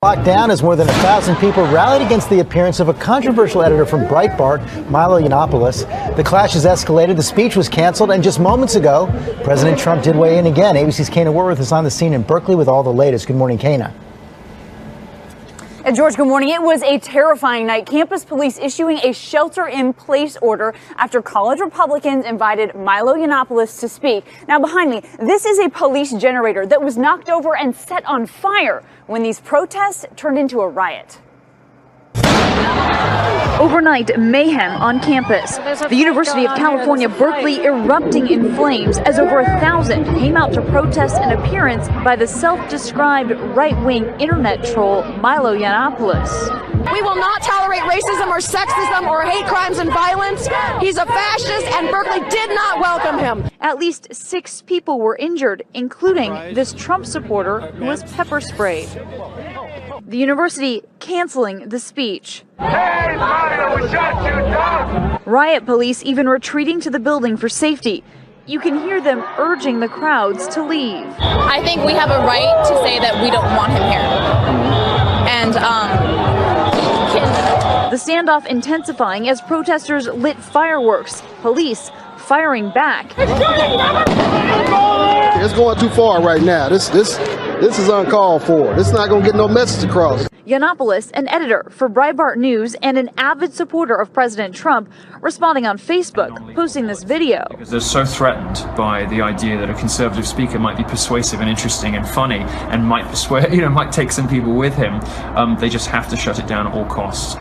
Locked down as more than 1,000 people rallied against the appearance of a controversial editor from Breitbart, Milo Yiannopoulos. The clash has escalated. The speech was canceled, and just moments ago, President Trump did weigh in again. ABC's Kana Warworth is on the scene in Berkeley with all the latest. Good morning, Kana. And George, good morning. It was a terrifying night. Campus police issuing a shelter-in-place order after college Republicans invited Milo Yiannopoulos to speak. Now, behind me, this is a police generator that was knocked over and set on fire when these protests turned into a riot. Overnight mayhem on campus. The University of California, Berkeley erupting in flames as over 1,000 came out to protest an appearance by the self-described right-wing internet troll Milo Yiannopoulos. We will not tolerate racism or sexism or hate crimes and violence. He's a fascist, and Berkeley did not welcome him. At least 6 people were injured, including this Trump supporter who was pepper sprayed. The university canceling the speech. Hey, Milo, we shot you down. Riot police even retreating to the building for safety. You can hear them urging the crowds to leave. I think we have a right to say that we don't want him here. And the standoff intensifying as protesters lit fireworks, police firing back. It's going too far right now. This is uncalled for. This is not going to get no message across. Yiannopoulos, an editor for Breitbart News and an avid supporter of President Trump, responding on Facebook, posting this video. Because they're so threatened by the idea that a conservative speaker might be persuasive and interesting and funny and might persuade, might take some people with him. They just have to shut it down at all costs.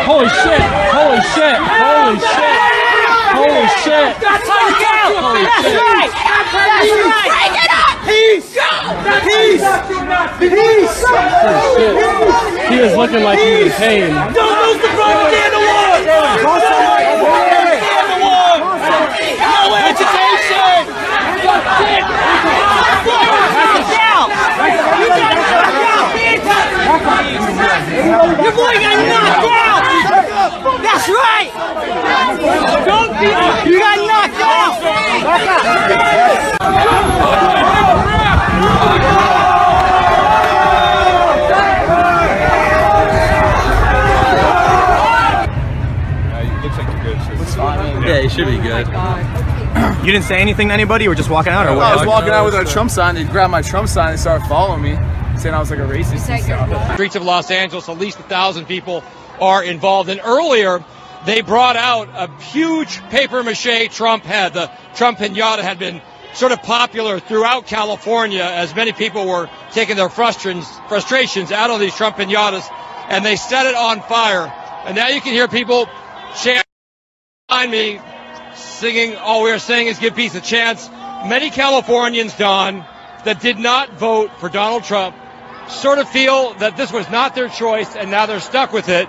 Holy shit! Holy shit! Holy shit! Holy shit! That's how you go! That's right! That's right! Break it up! Peace! Peace! Peace! He was looking like he was in pain. Don't lose the propaganda war! Propaganda war! No education! Your boy got knocked out! That's right! You got knocked out! Looks like you're good. Yeah, you should be good. You didn't say anything to anybody? You were just walking out, or what? I was walking out with a Trump sign. They grabbed my Trump sign and started following me, saying I was like a racist and stuff. Streets of Los Angeles, at least 1,000 people are involved. And earlier, they brought out a huge papier-mâché Trump head. The Trump pinata had been sort of popular throughout California as many people were taking their frustrations out on these Trump pinatas, and they set it on fire. And now you can hear people chanting behind me, singing, all we are saying is give peace a chance. Many Californians, Don, that did not vote for Donald Trump sort of feel that this was not their choice, and now they're stuck with it.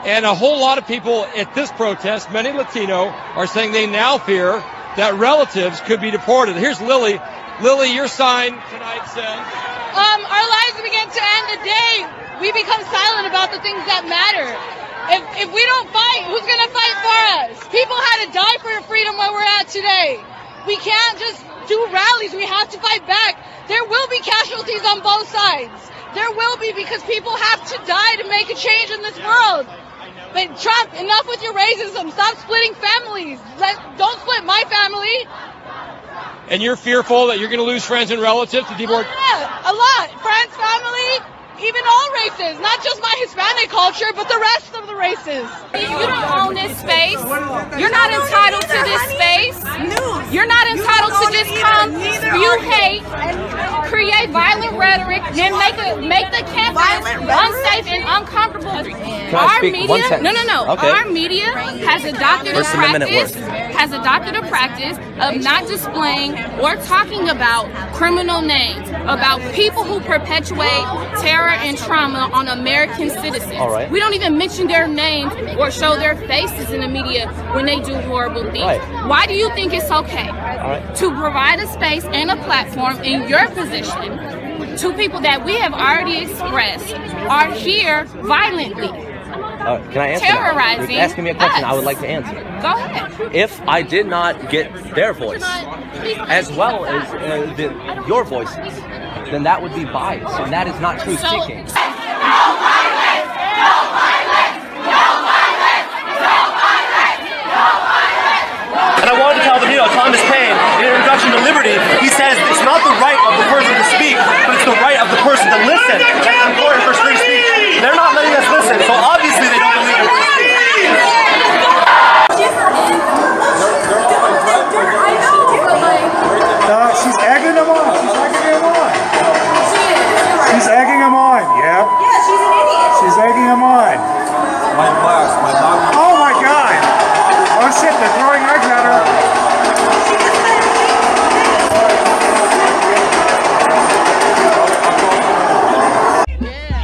And a whole lot of people at this protest, many Latino, are saying they now fear that relatives could be deported. Here's Lily. Lily, your sign tonight says... Our lives begin to end the day we become silent about the things that matter. If we don't fight, who's going to fight for us? People had to die for freedom where we're at today. We can't just do rallies. We have to fight back. There will be casualties on both sides. There will be, because people have to die to make a change in this world. But Trump, enough with your racism. Stop splitting families. Don't split my family. And you're fearful that you're going to lose friends and relatives to deport? A lot. Friends, family, even all races. Not just my Hispanic culture, but the rest of the races. you don't own this space. You're not entitled to this space. You're not entitled to just come, spew hate, create violent rhetoric, and make the campus unsafe and uncomfortable. Our media, Okay. Our media has adopted a practice of not displaying or talking about criminal names, about people who perpetuate terror and trauma on American citizens. All right. We don't even mention their names or show their faces in the media when they do horrible things. Right. Why do you think it's okay to provide a space and a platform in your position to people that we have already expressed are here violently? Can I answer terrorizing that? You're asking me a question us. I would like to answer. Go ahead. If I did not get their voice, as well as your voices, then that would be bias, and that is not truth seeking. And I wanted to tell them, you know, Thomas Paine, in Introduction to Liberty, he says it's not the right of the person to speak, but it's the right of the person to listen. That's important for free speech. They're not letting us listen, so obviously they don't believe in free speech. She's egging him on. She's egging him on. Yep. Yeah, she's an idiot. She's egging him on. My class, my mom. Oh my God. Oh shit, they're throwing eggs at her.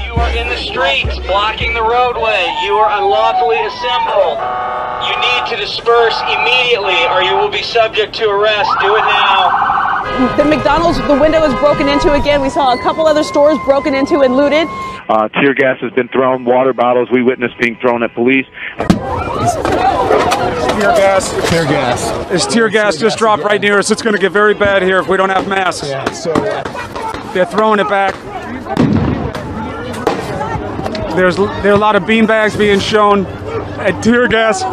You are in the streets, blocking the roadway. You are unlawfully assembled. You need to disperse immediately or you will be subject to arrest. Do it now. The McDonald's, the window is broken into again. We saw a couple other stores broken into and looted. Tear gas has been thrown, water bottles we witnessed being thrown at police. Tear gas. Tear gas. This tear gas just dropped right near us. It's going to get very bad here if we don't have masks. Yeah, so they're throwing it back. There are a lot of beanbags being shown and tear gas.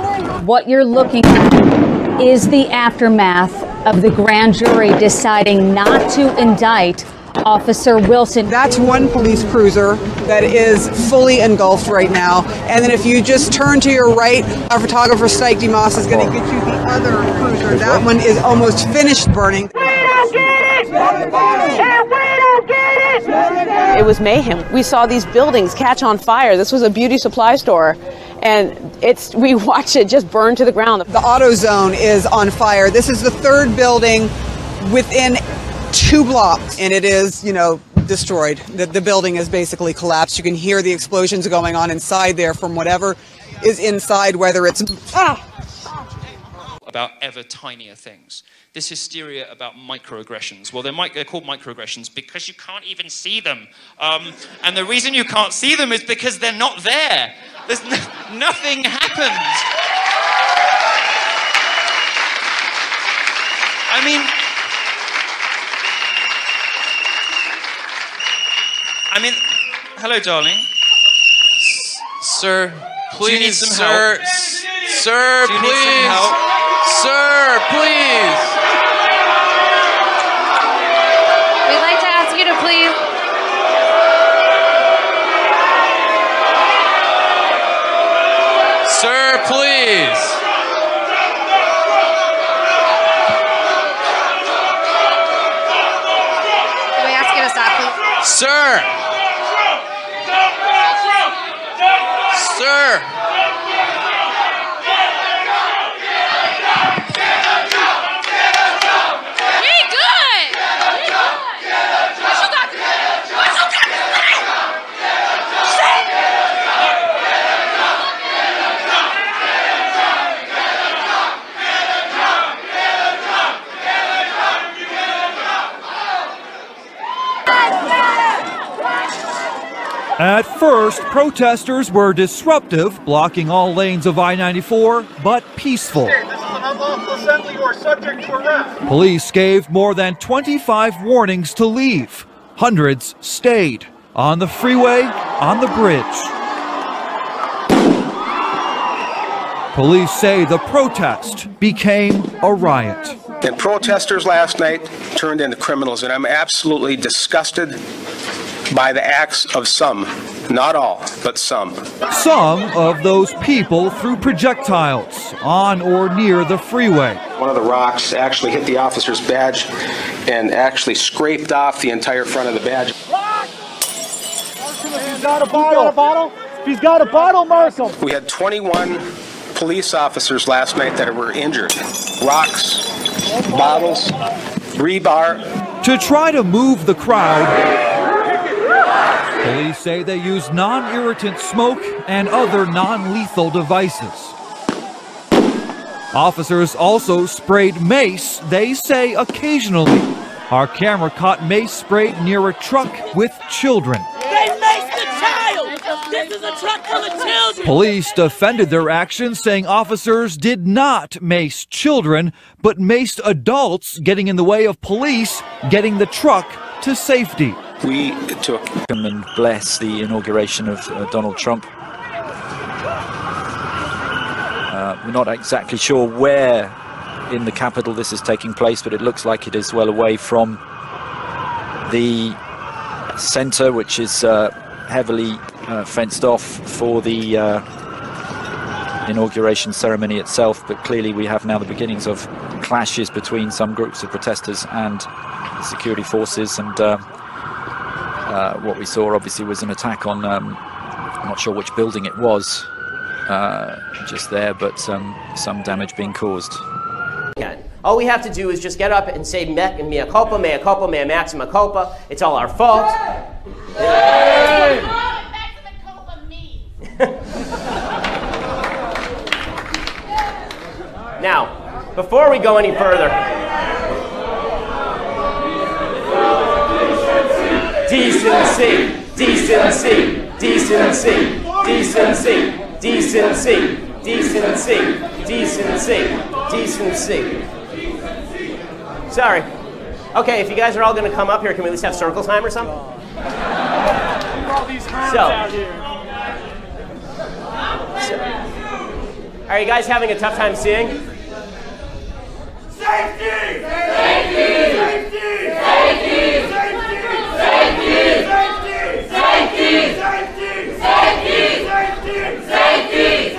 What you're looking at is the aftermath of the grand jury deciding not to indict Officer Wilson. That's one police cruiser that is fully engulfed right now. And then if you just turn to your right, our photographer Stike DeMoss is going to get you the other cruiser. That one is almost finished burning. It was mayhem. We saw these buildings catch on fire. This was a beauty supply store. And we watched it just burn to the ground. The auto zone is on fire. This is the third building within 2 blocks, and it is, you know, destroyed. The building is basically collapsed. You can hear the explosions going on inside there from whatever is inside, whether it's about ever tinier things. This hysteria about microaggressions. Well, they're called microaggressions because you can't even see them. And the reason you can't see them is because they're not there. There's nothing happens. I mean, hello, darling. Sir, please, do you need some sir, help? sir, Do you please, need some help? sir, please. We'd like to ask you to please. Sir, please. Can we ask you to stop, please? Sir. Sir. We good. What you got to say? What you got to say? At first, protesters were disruptive, blocking all lanes of I-94, but peaceful. This is an unlawful assembly. You are subject to arrest. Police gave more than 25 warnings to leave. Hundreds stayed on the freeway, on the bridge. Police say the protest became a riot. And protesters last night turned into criminals, and I'm absolutely disgusted by the acts of some, not all, but some. Some of those people threw projectiles on or near the freeway. One of the rocks actually hit the officer's badge and actually scraped off the entire front of the badge. He's got a bottle. He's got a bottle, Marshall. We had 21 police officers last night that were injured. Rocks, bottles, rebar. To try to move the crowd, police say they used non-irritant smoke and other non-lethal devices. Officers also sprayed mace, they say occasionally. Our camera caught mace sprayed near a truck with children. They maced the child! This is a truck for the children. Police defended their actions, saying officers did not mace children, but maced adults, getting in the way of police getting the truck to safety. We took and bless the inauguration of Donald Trump. We're not exactly sure where in the Capitol this is taking place, but it looks like it is well away from the center, which is heavily fenced off for the inauguration ceremony itself. But clearly we have now the beginnings of clashes between some groups of protesters and the security forces, and what we saw obviously was an attack on, I'm not sure which building it was just there, but some damage being caused. All we have to do is just get up and say mea culpa, mea maxima culpa. It's all our fault. Now, before we go any further, decency, decency, decency, decency, decency, decency, decency, decency. Sorry. Okay, if you guys are all going to come up here, can we at least have circle time or something? Are you guys having a tough time seeing? Safety! Safety! Safety! Safety! Safety! Safety! Safety! Safety! Safety! Safety!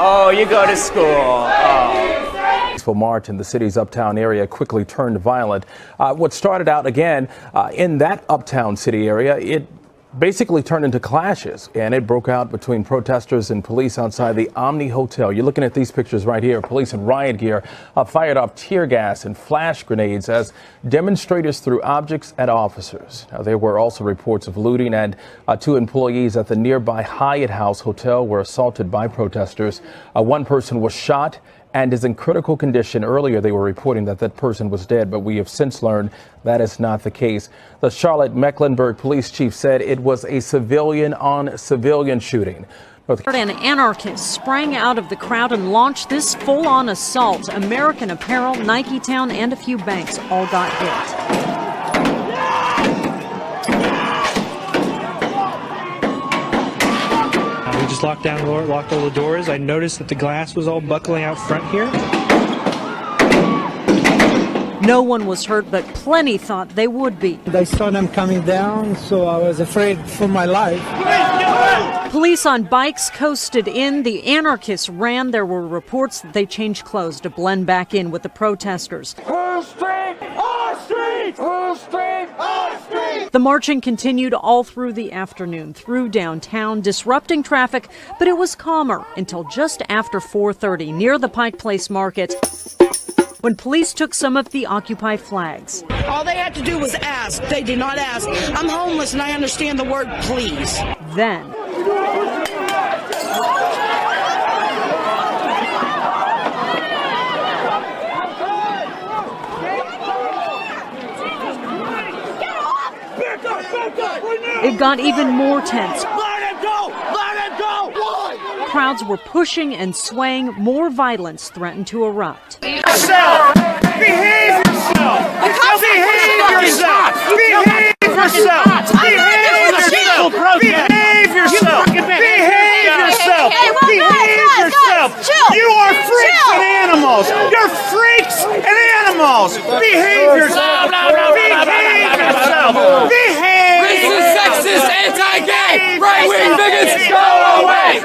Oh, you go to school. Oh. Peaceful march in the city's uptown area quickly turned violent. What started out again in that uptown city area, it basically turned into clashes, and it broke out between protesters and police outside the Omni Hotel. You're looking at these pictures right here. Police in riot gear fired off tear gas and flash grenades as demonstrators threw objects at officers. Now, there were also reports of looting, and 2 employees at the nearby Hyatt House Hotel were assaulted by protesters. One person was shot and is in critical condition. Earlier, they were reporting that that person was dead, but we have since learned that is not the case. The Charlotte-Mecklenburg police chief said it was a civilian-on-civilian shooting. An anarchist sprang out of the crowd and launched this full-on assault. American Apparel, Nike Town, and a few banks all got hit. We just locked all the doors. I noticed that the glass was all buckling out front here. No one was hurt, but plenty thought they would be. I saw them coming down, so I was afraid for my life. Police on bikes coasted in. The anarchists ran. There were reports that they changed clothes to blend back in with the protesters. Whole street! Our street! Whole street! Our street! The marching continued all through the afternoon, through downtown, disrupting traffic, but it was calmer until just after 4:30 near the Pike Place Market, when police took some of the Occupy flags. All they had to do was ask. They did not ask. I'm homeless and I understand the word please. Then it got even more tense. Let it go! Let it go! Why? Crowds were pushing and swaying. More violence threatened to erupt. Yourself! Behave yourself! Behave yourself! Behave yourself! Behave yourself! Behave yourself! Behave yourself! Behave yourself! You are freaks and animals! You're freaks and animals! Behave yourself! Behave yourself! Behave! Racist, sexist, anti-gay, right-wing bigots, go away!